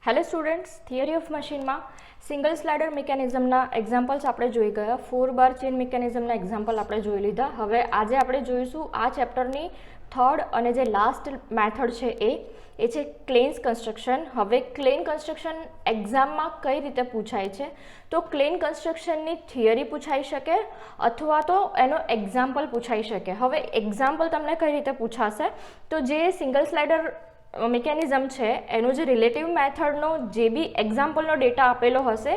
Hello students, theory of મશીનમાં single slider મિકેનિઝમના examples આપણે જોઈ ગયા. 4 બાર ચેન મિકેનિઝમના એક્ઝામ્પલ આપણે જોઈ લીધા. હવે આજે આપણે જોઈશું આ ચેપ્ટરની થર્ડ અને જે લાસ્ટ મેથડ છે એ છે ક્લેન્સ કન્સ્ટ્રક્શન. હવે ક્લેન કન્સ્ટ્રક્શન એક્ઝામમાં કઈ રીતે પૂછાય છે? તો ક્લેન કન્સ્ટ્રક્શનની થિયરી પૂછાઈ શકે અથવા તો એનો એક્ઝામ્પલ પૂછાઈ શકે. હવે એક્ઝામ્પલ તમને કઈ રીતે પૂછાશે? તો જે સિંગલ સ્લાઇડર મિકેનિઝમ છે એનો જે રિલેટિવ મેથડનો જે બી એક્ઝામ્પલનો ડેટા આપેલો હશે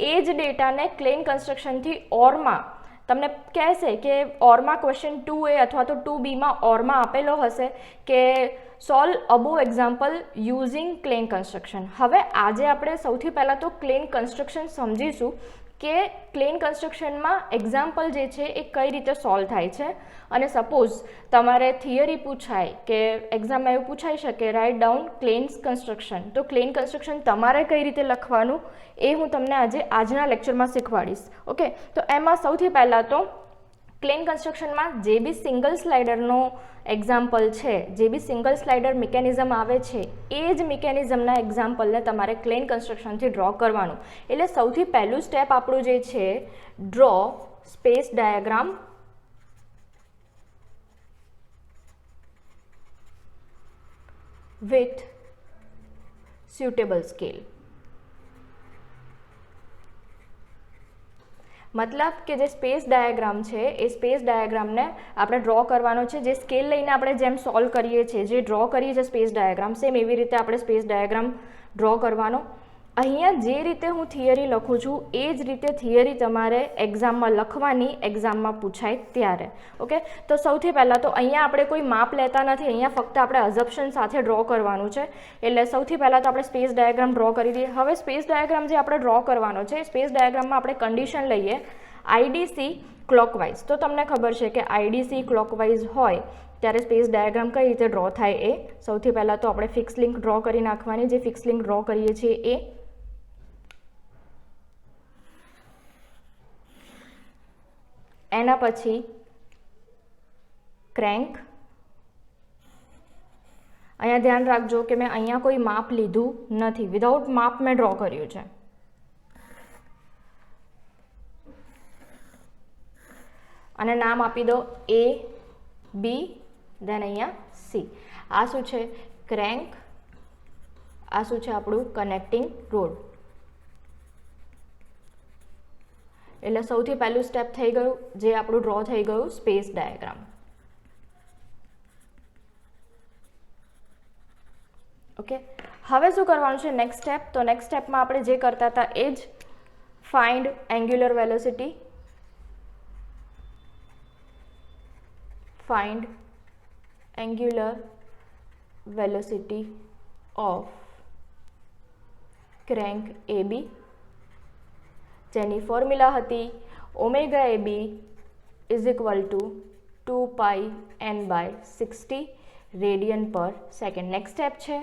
એ જ ડેટાને ક્લેન કન્સ્ટ્રક્શનથી ઓરમાં તમને કહેશે કે ઓરમાં ક્વેશ્ચન 2A અથવા તો 2Bમાં ઓરમાં આપેલો હશે કે solve above example using clean construction. હવે આજે આપણે સૌથી પહેલાં તો ક્લેન કન્સ્ટ્રક્શન સમજીશું કે ક્લેન કન્સ્ટ્રક્શનમાં એક્ઝામ્પલ જે છે એ કઈ રીતે સોલ્વ થાય છે. અને સપોઝ તમારે થિયરી પૂછાય કે એક્ઝામમાં એવું પૂછાઈ શકે રાઇટ ડાઉન ક્લેન્સ કન્સ્ટ્રક્શન, તો ક્લેન કન્સ્ટ્રક્શન તમારે કઈ રીતે લખવાનું એ હું તમને આજના લેક્ચરમાં શીખવાડીશ. ઓકે, તો એમાં સૌથી પહેલાં તો ક્લેન કન્સ્ટ્રક્શનમાં જે બી સિંગલ સ્લાઇડરનો એક્ઝામ્પલ છે, જે બી સિંગલ સ્લાઇડર મિકેનિઝમ આવે છે એ જ મિકેનિઝમના એક્ઝામ્પલને તમારે ક્લેન કન્સ્ટ્રક્શનથી ડ્રો કરવાનું. એટલે સૌથી પહેલું સ્ટેપ આપણું જે છે draw space diagram with suitable scale. મતલબ કે જે સ્પેસ ડાયાગ્રામ છે એ સ્પેસ ડાયાગ્રામને આપણે ડ્રો કરવાનો છે. જે સ્કેલ લઈને આપણે જેમ સોલ્વ કરીએ છીએ, જે ડ્રો કરીએ છીએ સ્પેસ ડાયાગ્રામ, સેમ એવી રીતે આપણે સ્પેસ ડાયાગ્રામ ડ્રો કરવાનો. અહીંયા જે રીતે હું થિયરી લખું છું એ જ રીતે થિયરી તમારે એક્ઝામમાં લખવાની, એક્ઝામમાં પૂછાય ત્યારે. ઓકે, તો સૌથી પહેલાં તો અહીંયા આપણે કોઈ માપ લેતા નથી, અહીંયા ફક્ત આપણે અઝપ્શન સાથે ડ્રો કરવાનું છે. એટલે સૌથી પહેલાં તો આપણે સ્પેસ ડાયાગ્રામ ડ્રો કરી દઈએ. હવે સ્પેસ ડાયાગ્રામ જે આપણે ડ્રો કરવાનો છે, સ્પેસ ડાયાગ્રામમાં આપણે કન્ડિશન લઈએ આઈડીસી ક્લોકવાઇઝ. તો તમને ખબર છે કે આઈડીસી ક્લોકવાઇઝ હોય ત્યારે સ્પેસ ડાયાગ્રામ કઈ રીતે ડ્રો થાય એ. સૌથી પહેલાં તો આપણે ફિક્સ લિંક ડ્રો કરી નાખવાની. જે ફિક્સ લિંક ડ્રો કરીએ છીએ એ એના પછી ક્રેન્ક. અહીંયા ધ્યાન રાખજો કે મેં અહીંયા કોઈ માપ લીધું નથી, વિધાઉટ માપ મેં ડ્રો કર્યું છે. અને નામ આપી દો A, B, દેન અહીંયા C. આ શું છે? ક્રેન્ક. આ શું છે? આપણું કનેક્ટિંગ રોડ. એટલે સૌથી પહેલું સ્ટેપ થઈ ગયું, જે આપણું ડ્રો થઈ ગયું સ્પેસ ડાયાગ્રામ. ઓકે, હવે શું કરવાનું છે નેક્સ્ટ સ્ટેપ? તો નેક્સ્ટ સ્ટેપમાં આપણે જે કરતા હતા એ જ find angular velocity. Find angular velocity of crank AB, જેની ફોર્મ્યુલા હતી omega AB is equal two 2πn/60 radian પર સેકન્ડ. નેક્સ્ટ સ્ટેપ છે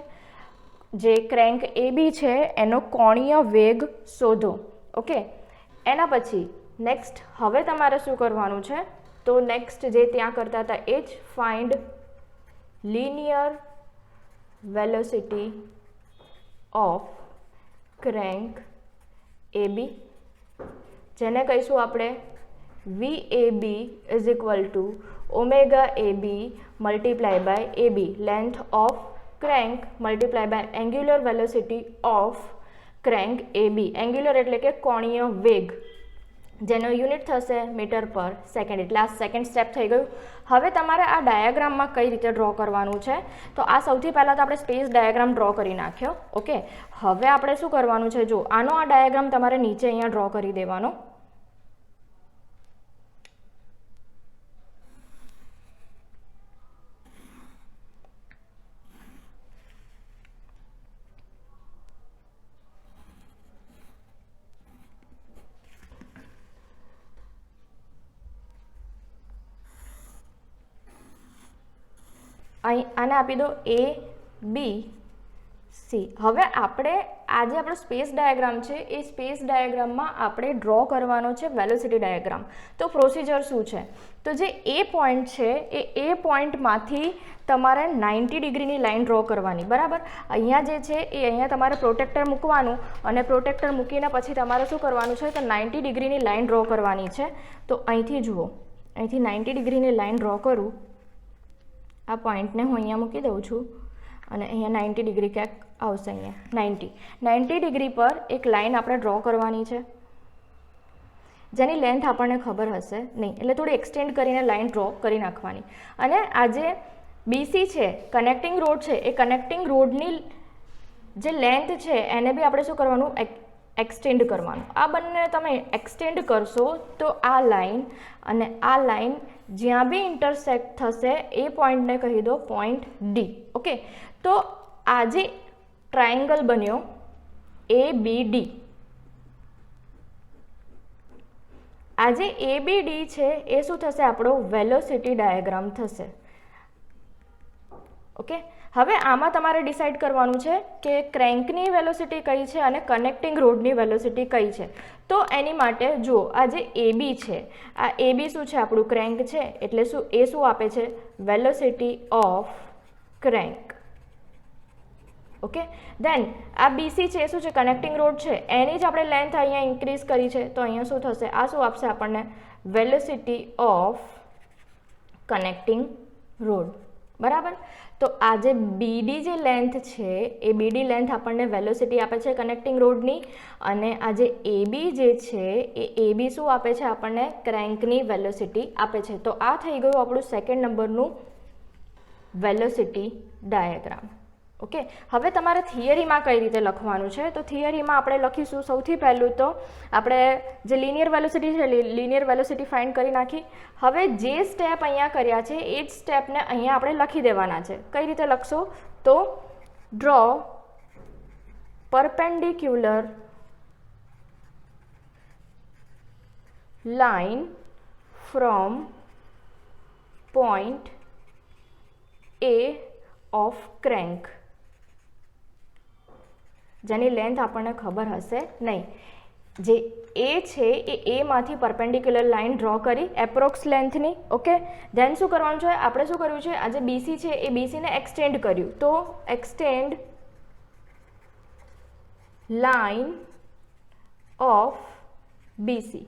જે ક્રેન્ક AB છે એનો કોણીય વેગ શોધો. ઓકે, એના પછી નેક્સ્ટ હવે તમારે શું કરવાનું છે? તો નેક્સ્ટ જે ત્યાં કરતા હતા એ જ find linear velocity of crank AB, જેને કહીશું આપણે VAB is equal to omega AB multiply by AB, length of crank multiply by angular velocity of crank AB. Angular એટલે કે કોણીય વેગ, જેનો યુનિટ થશે મીટર પર સેકન્ડ. એટલે આ સેકન્ડ સ્ટેપ થઈ ગયું. હવે તમારે આ ડાયાગ્રામમાં કઈ રીતે ડ્રો કરવાનું છે? તો આ સૌથી પહેલાં તો આપણે સ્પેસ ડાયાગ્રામ ડ્રો કરી નાખ્યો. ઓકે, હવે આપણે શું કરવાનું છે? જો આનો આ ડાયાગ્રામ તમારે નીચે અહીંયા ડ્રો કરી દેવાનો. અહીં આને આપી દો A, B, C, સી. હવે આપણે આજે આપણો સ્પેસ ડાયાગ્રામ છે એ સ્પેસ ડાયાગ્રામમાં આપણે ડ્રો કરવાનો છે વેલોસિટી ડાયાગ્રામ. તો પ્રોસિજર શું છે? તો જે એ પોઈન્ટ છે એ પોઈન્ટમાંથી તમારે 90 ડિગ્રીની લાઈન ડ્રો કરવાની, બરાબર. અહીંયા જે છે એ અહીંયા તમારે પ્રોટેક્ટર મૂકવાનું અને પ્રોટેક્ટર મૂકીને પછી તમારે શું કરવાનું છે તો 90 ડિગ્રીની લાઈન ડ્રો કરવાની છે. તો અહીંથી જુઓ, અહીંથી 90 ડિગ્રીની લાઈન ડ્રો કરું. આ પોઈન્ટને હું અહીંયા મૂકી દઉં છું અને અહીંયા 90 ડિગ્રી ક્યાંક આવશે, અહીંયા 90 ડિગ્રી પર એક લાઈન આપણે ડ્રો કરવાની છે જેની લેન્થ આપણને ખબર હશે નહીં, એટલે થોડી એક્સટેન્ડ કરીને લાઈન ડ્રો કરી નાખવાની. અને આ જે બીસી છે કનેક્ટિંગ રોડ છે એ કનેક્ટિંગ રોડની જે લેન્થ છે એને બી આપણે શું કરવાનું એક્સટેન્ડ કરવાનું. આ બંને તમે એક્સટેન્ડ કરશો તો આ લાઈન અને આ લાઈન જ્યાં બી ઇન્ટરસેક્ટ થશે એ પોઈન્ટને કહી દો પોઈન્ટ ડી. ઓકે, તો આ જે ટ્રાયેંગલ બન્યો ABD, આ જે ABD છે એ શું થશે આપણો વેલોસિટી ડાયાગ્રામ થશે. ઓકે, હવે આમાં તમારે ડિસાઇડ કરવાનું છે કે ક્રેન્કની વેલોસિટી કઈ છે અને કનેક્ટિંગ રોડની વેલોસિટી કઈ છે. તો એની માટે જુઓ, આ જે AB છે, આ AB શું છે આપણું ક્રેન્ક છે, એટલે શું એ શું આપે છે વેલોસિટી ઓફ ક્રેન્ક. ઓકે, દેન આ BC છે એ શું છે કનેક્ટિંગ રોડ છે, એની જ આપણે લેન્થ અહીંયા ઇન્ક્રીઝ કરી છે તો અહીંયા શું થશે, આ શું આપશે આપણને વેલોસિટી ઓફ કનેક્ટિંગ રોડ, બરાબર. તો આ જે BD જે લેન્થ છે એ BD લેન્થ આપણને વેલોસિટી આપે છે કનેક્ટિંગ રોડની, અને આ જે AB જે છે એ AB શું આપે છે આપણને ક્રેન્કની વેલોસિટી આપે છે. તો આ થઈ ગયું આપણું સેકન્ડ નંબરનું વેલોસિટી ડાયાગ્રામ. ઓકે, હવે તમારે થિયરીમાં કઈ રીતે લખવાનું છે? તો થિયરીમાં આપણે લખીશું સૌથી પહેલું તો આપણે જે લિનિયર વેલોસિટી છે લિનિયર વેલોસિટી ફાઇન્ડ કરી નાખી. હવે જે સ્ટેપ અહીંયા કર્યા છે એ જ સ્ટેપને અહીંયા આપણે લખી દેવાના છે. કઈ રીતે લખશો? તો draw perpendicular line from point A of crank, જેની લેન્થ આપણને ખબર હશે નહીં. જે A છે એ Aમાંથી પરપેન્ડિક્યુલર લાઇન ડ્રો કરી એપ્રોક્સ લેન્થની. ઓકે, ધેન શું કરવાનું છે, આપણે શું કર્યું છે, આ જે BC છે એ BCને એક્સટેન્ડ કર્યું. તો extend line of BC.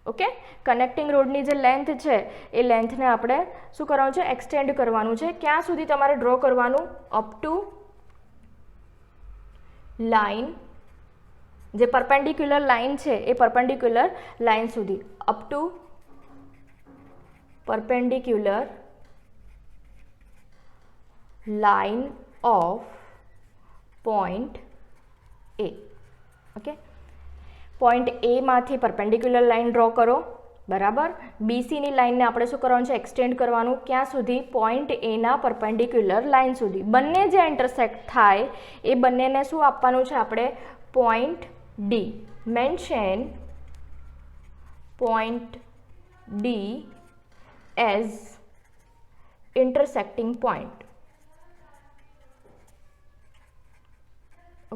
Okay, connecting રોડની જે લેન્થ છે એ લેન્થને આપણે શું કરવાનું છે એક્સટેન્ડ કરવાનું છે. ક્યાં સુધી તમારે ડ્રો કરવાનું? અપ ટુ લાઇન, જે પરપેન્ડિક્યુલર લાઇન છે એ પરપેન્ડિક્યુલર લાઇન સુધી, up to perpendicular line of point A. Okay, point A માંથી પરપેન્ડિક્યુલર લાઇન ડ્રો કરો, બરાબર. BCની લાઇનને આપણે શું કરવાનું છે એક્સટેન્ડ કરવાનું. ક્યાં સુધી? પોઈન્ટ Aના પરપેન્ડિક્યુલર લાઇન સુધી. બંને જે ઇન્ટરસેક્ટ થાય એ બંનેને શું આપવાનું છે આપણે point D. Mention point D as intersecting point.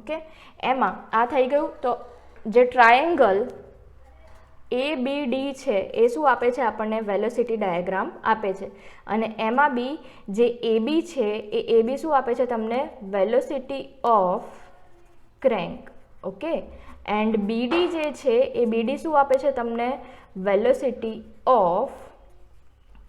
Okay, એમાં આ થઈ ગયું. તો જે ટ્રાયેંગલ ABD છે એ શું આપે છે આપણને વેલોસિટી ડાયાગ્રામ આપે છે, અને એમાં બી જે AB છે એ AB શું આપે છે તમને velocity of crank. Okay, and BD જે છે એ BD શું આપે છે તમને વેલોસિટી ઓફ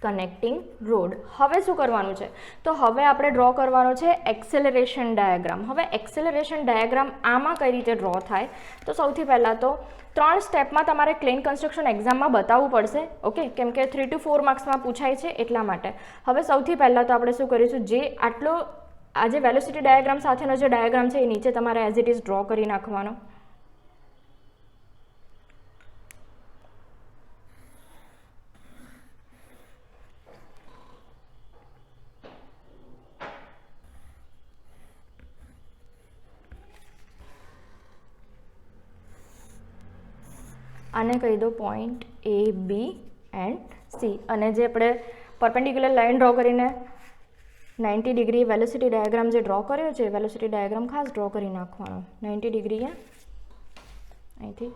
કનેક્ટિંગ રોડ. હવે શું કરવાનું છે? તો હવે આપણે ડ્રો કરવાનો છે એક્સેલરેશન ડાયાગ્રામ. હવે એક્સેલરેશન ડાયાગ્રામ આમાં કઈ રીતે ડ્રો થાય? તો સૌથી પહેલાં તો 3 સ્ટેપમાં તમારે ક્લેન કન્સ્ટ્રક્શન એક્ઝામમાં બતાવવું પડશે. ઓકે, કેમ કે 3 to 4 માર્ક્સમાં પૂછાય છે એટલા માટે. હવે સૌથી પહેલાં તો આપણે શું કરીશું, જે આટલો આ જે વેલોસિટી ડાયાગ્રામ સાથેનો જે ડાયાગ્રામ છે એ નીચે તમારે એઝ ઇટ ઇઝ ડ્રો કરી નાખવાનો. આને કહી દો point A, B and C, અને જે આપણે પરપેન્ડિક્યુલર લાઇન ડ્રો કરીને 90 ડિગ્રી વેલોસિટી ડાયાગ્રામ જે ડ્રો કર્યો છે વેલોસિટી ડાયાગ્રામ ખાસ ડ્રો કરી નાખવાનો 90 ડિગ્રીએ અહીંથી,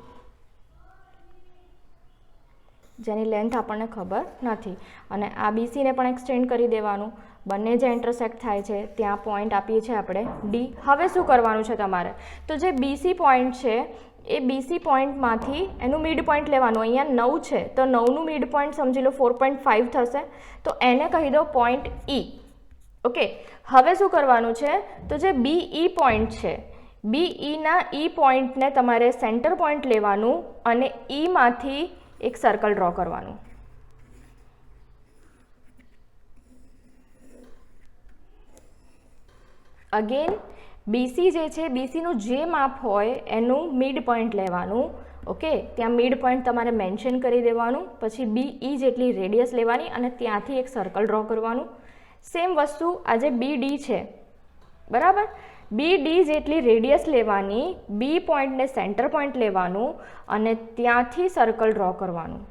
જેની લેન્થ આપણને ખબર નથી, અને આ બીસીને પણ એક્સટેન્ડ કરી દેવાનું. બંને જે ઇન્ટરસેક્ટ થાય છે ત્યાં પોઈન્ટ આપીએ છીએ આપણે ડી. હવે શું કરવાનું છે તમારે, તો જે બીસી પોઈન્ટ છે એ બીસી પોઈન્ટમાંથી એનું મિડ પોઈન્ટ લેવાનું. અહીંયા 9 છે તો 9નું મિડ પોઈન્ટ સમજી લો 4.5 થશે, તો એને કહી દો પોઈન્ટ ઈ. ઓકે, હવે શું કરવાનું છે, તો જે બીઈ પોઈન્ટ છે બીઈના ઈ પોઈન્ટને તમારે સેન્ટર પોઈન્ટ લેવાનું અને ઈમાંથી એક સર્કલ ડ્રો કરવાનું. અગેન બીસી જે છે બીસીનું જે માપ હોય એનું મિડ પોઈન્ટ લેવાનું. ઓકે, ત્યાં મિડ પોઈન્ટ તમારે મેન્શન કરી દેવાનું. પછી બીઈ જેટલી રેડિયસ લેવાની અને ત્યાંથી એક સર્કલ ડ્રો કરવાનું. સેમ વસ્તુ આજે બીડી છે, બરાબર, બીડી જેટલી રેડિયસ લેવાની, બી પોઈન્ટને સેન્ટર પોઈન્ટ લેવાનું અને ત્યાંથી સર્કલ ડ્રો કરવાનું.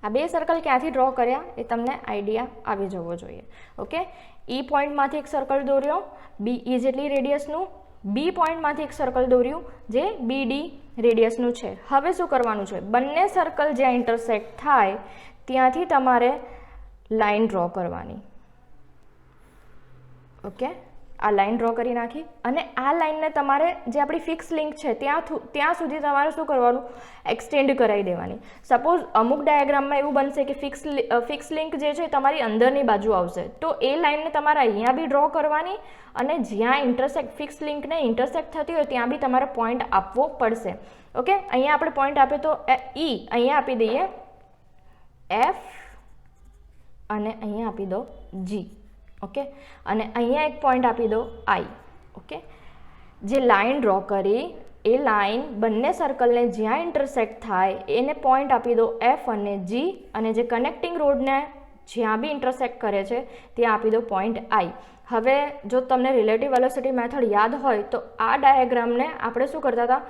આ બે સર્કલ ક્યાંથી ડ્રો કર્યા એ તમને આઈડિયા આવી જવો જોઈએ. ઓકે, ઈ પોઈન્ટમાંથી એક સર્કલ દોર્યો બીઈ જેટલી રેડિયસનું, બી પોઈન્ટમાંથી એક સર્કલ દોર્યું જે બીડી રેડિયસનું છે. હવે શું કરવાનું છે, બંને સર્કલ જ્યાં ઇન્ટરસેક્ટ થાય ત્યાંથી તમારે લાઈન ડ્રો કરવાની. ઓકે, આ લાઈન ડ્રો કરી નાખી અને આ લાઈનને તમારે જે આપણી ફિક્સ લિંક છે ત્યાં સુધી તમારે શું કરવાનું, એક્સટેન્ડ કરાવી દેવાની. સપોઝ અમુક ડાયાગ્રામમાં એવું બનશે કે ફિક્સ લિંક જે છે તમારી અંદરની બાજુ આવશે, તો એ લાઈનને તમારે અહીંયા બી ડ્રો કરવાની અને જ્યાં ફિક્સ લિંકને ઇન્ટરસેક્ટ થતી હોય ત્યાં બી તમારે પોઈન્ટ આપવો પડશે. ઓકે, અહીંયા આપણે પોઈન્ટ આપીએ તો ઈ અહીંયા આપી દઈએ એફ અને અહીંયા આપી દો જી. ઓકે, અને અહીંયા એક પોઈન્ટ આપી દો આઈ. ઓકે, જે લાઈન ડ્રો કરી એ લાઈન બંને સર્કલને જ્યાં ઇન્ટરસેક્ટ થાય એને પોઈન્ટ આપી દો એફ અને જી, અને જે કનેક્ટિંગ રોડને જ્યાં બી ઇન્ટરસેક્ટ કરે છે ત્યાં આપી દો પોઈન્ટ આઈ. હવે જો તમને રિલેટિવ વેલોસિટી મેથડ યાદ હોય તો આ ડાયાગ્રામને આપણે શું કરતા હતા,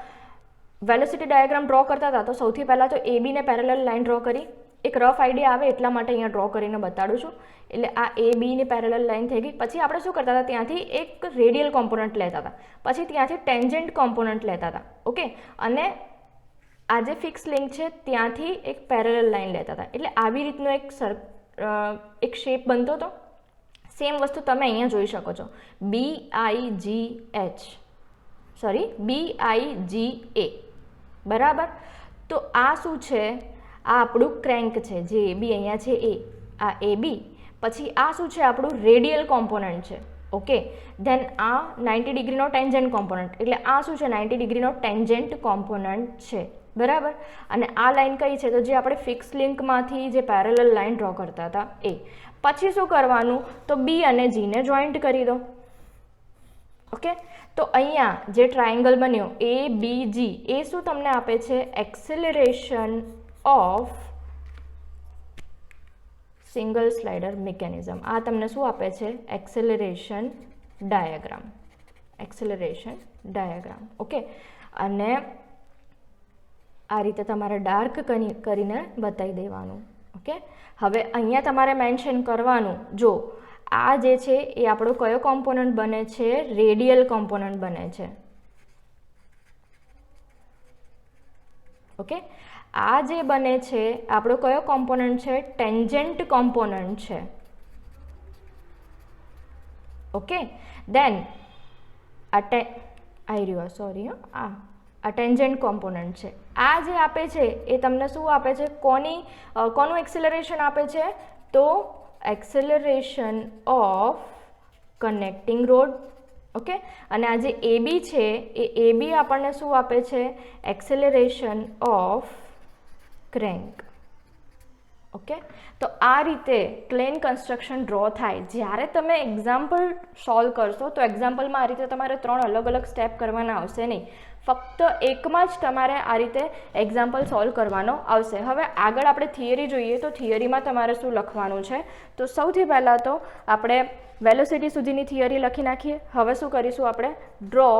વેલોસિટી ડાયાગ્રામ ડ્રો કરતા હતા તો સૌથી પહેલાં તો એ બીને પેરેલલ લાઈન ડ્રો કરી. એક રફ આઈડિયા આવે એટલા માટે અહીંયા ડ્રો કરીને બતાડું છું. એટલે આ એ બીની પેરેલલ લાઈન થઈ ગઈ. પછી આપણે શું કરતા હતા, ત્યાંથી એક રેડિયલ કોમ્પોનન્ટ લેતા હતા, પછી ત્યાંથી ટેન્જન્ટ કોમ્પોનન્ટ લેતા હતા. ઓકે, અને આ જે ફિક્સ લિંક છે ત્યાંથી એક પેરેલલ લાઈન લેતા હતા. એટલે આવી રીતનો એક શેપ બનતો હતો. સેમ વસ્તુ તમે અહીંયા જોઈ શકો છો, BIGH, સોરી BIGA, બરાબર. તો આ શું છે, આ આપણું ક્રેન્ક છે, જે એ બી અહીંયા છે એ, આ એ બી. પછી આ શું છે, આપણું રેડિયલ કોમ્પોનન્ટ છે. ઓકે, ધેન આ 90 ડિગ્રીનો ટેન્જન્ટ કોમ્પોનન્ટ, એટલે આ શું છે, 90 ડિગ્રીનો ટેન્જન્ટ કોમ્પોનન્ટ છે, બરાબર. અને આ લાઈન કઈ છે, તો જે આપણે ફિક્સ લિંકમાંથી જે પેરેલલ લાઈન ડ્રો કરતા હતા એ. પછી શું કરવાનું, તો બી અને જીને જોઈન્ટ કરી દો. ઓકે, તો અહીંયા જે ટ્રાયેંગલ બન્યો એ બી જી, એ શું તમને આપે છે, acceleration of single slider mechanism. આ તમને શું આપે છે, acceleration diagram, acceleration diagram. Okay, અને આ રીતે તમારે ડાર્ક કરીને બતાવી દેવાનું. ઓકે, હવે અહીંયા તમારે મેન્શન કરવાનું, જો આ જે છે એ આપણો કયો કોમ્પોનન્ટ બને છે, રેડિયલ કોમ્પોનન્ટ બને છે. ઓકે, આ જે બને છે આપણો કયો કોમ્પોનન્ટ છે, ટેન્જન્ટ કોમ્પોનન્ટ છે. ઓકે, દેન આ ટેન્જન્ટ કોમ્પોનન્ટ છે. આ જે આપે છે એ તમને શું આપે છે, કોનું એક્સેલરેશન આપે છે, તો acceleration of connecting road. Okay, અને આ જે એ બી છે એ બી આપણને શું આપે છે, એક્સેલરેશન ઓફ ક્રેન્ક. ઓકે, તો આ રીતે પ્લેન કન્સ્ટ્રક્શન ડ્રો થાય. જ્યારે તમે એક્ઝામ્પલ સોલ્વ કરશો તો એક્ઝામ્પલમાં આ રીતે તમારે 3 અલગ અલગ સ્ટેપ કરવાના આવશે નહીં, ફક્ત એકમાં જ તમારે આ રીતે એક્ઝામ્પલ સોલ્વ કરવાનો આવશે. હવે આગળ આપણે થિયરી જોઈએ તો થિયરીમાં તમારે શું લખવાનું છે, તો સૌથી પહેલાં તો આપણે વેલોસિટી સુધીની થિયરી લખી નાખીએ. હવે શું કરીશું, આપણે draw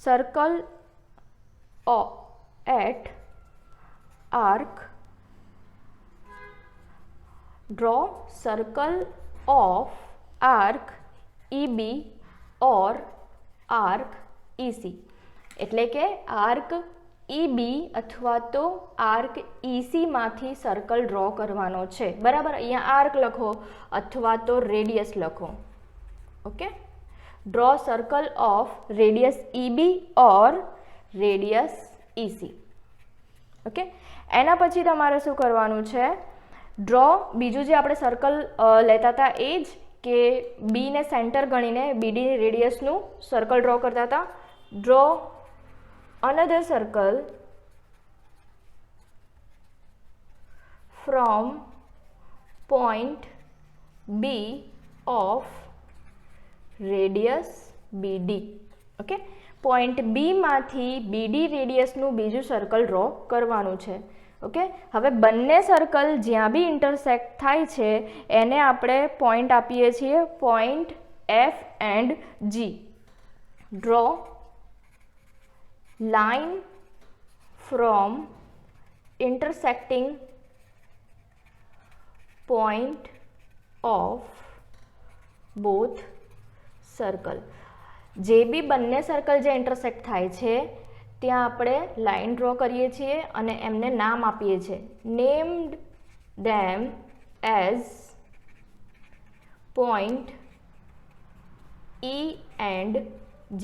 circle at arc, draw circle of arc EB or arc EC. એટલે કે આર્ક EB અથવા તો આર્ક EC માંથી સર્કલ ડ્રો કરવાનો છે, બરાબર. અહીંયા આર્ક લખો અથવા તો રેડિયસ લખો. Okay, draw circle of radius EB or radius EC. Okay, એના પછી તમારે શું કરવાનું છે, ડ્રો બીજું જે આપણે સર્કલ લેતા હતા એ જ કે બીને સેન્ટર ગણીને BD રેડિયસનું સર્કલ ડ્રો કરતા હતા. Draw another circle from point B of radius BD. Okay, point B માંથી BD રેડિયસનું બીજું સર્કલ ડ્રો કરવાનું છે. ઓકે, હવે બંને સર્કલ જ્યાં બી ઇન્ટરસેક્ટ થાય છે એને આપણે પોઈન્ટ આપીએ છીએ point F and G. Draw line from intersecting point of both circle. જે બી બંને સર્કલ જે ઇન્ટરસેક્ટ થાય છે ત્યાં આપણે લાઇન ડ્રો કરીએ છીએ અને એમને નામ આપીએ છીએ. Named them as point E and G.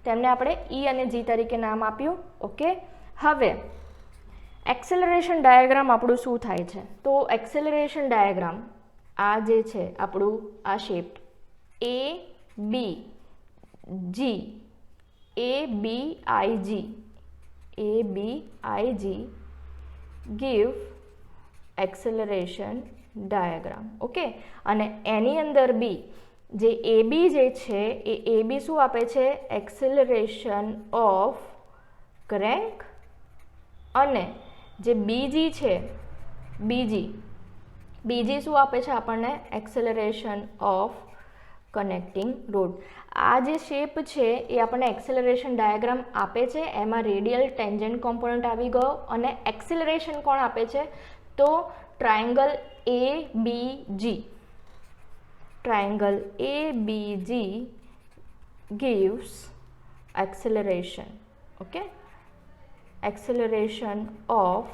તેમને આપણે E અને G તરીકે નામ આપ્યું. ઓકે, હવે એક્સેલરેશન ડાયાગ્રામ આપણું શું થાય છે, તો એક્સેલરેશન ડાયાગ્રામ આ જે છે આપણું આ shape ABG give acceleration diagram. Okay, અને એની અંદર બી જે AB જે છે એ AB શું આપે છે, એક્સેલરેશન ઓફ ક્રેન્ક, અને જે BG છે BG શું આપે છે આપણને, એક્સેલરેશન ઓફ કનેક્ટિંગ રોડ. આ જે શેપ છે એ આપણને એક્સેલરેશન ડાયાગ્રામ આપે છે. એમાં રેડિયલ ટેન્જન્ટ કોમ્પોનન્ટ આવી ગયો અને એક્સેલરેશન કોણ આપે છે, તો triangle ABG. Triangle ABG gives acceleration. Okay, acceleration of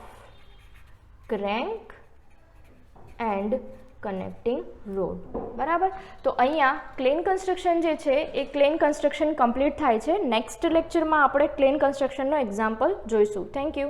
crank and connecting rod. બરાબર. તો અહીંયા ક્લેન કન્સ્ટ્રક્શન જે છે એ ક્લેન કન્સ્ટ્રક્શન કમ્પ્લીટ થાય છે. નેક્સ્ટ લેક્ચરમાં આપણે ક્લેન કન્સ્ટ્રક્શનનો એક્ઝામ્પલ જોઈશું. Thank you.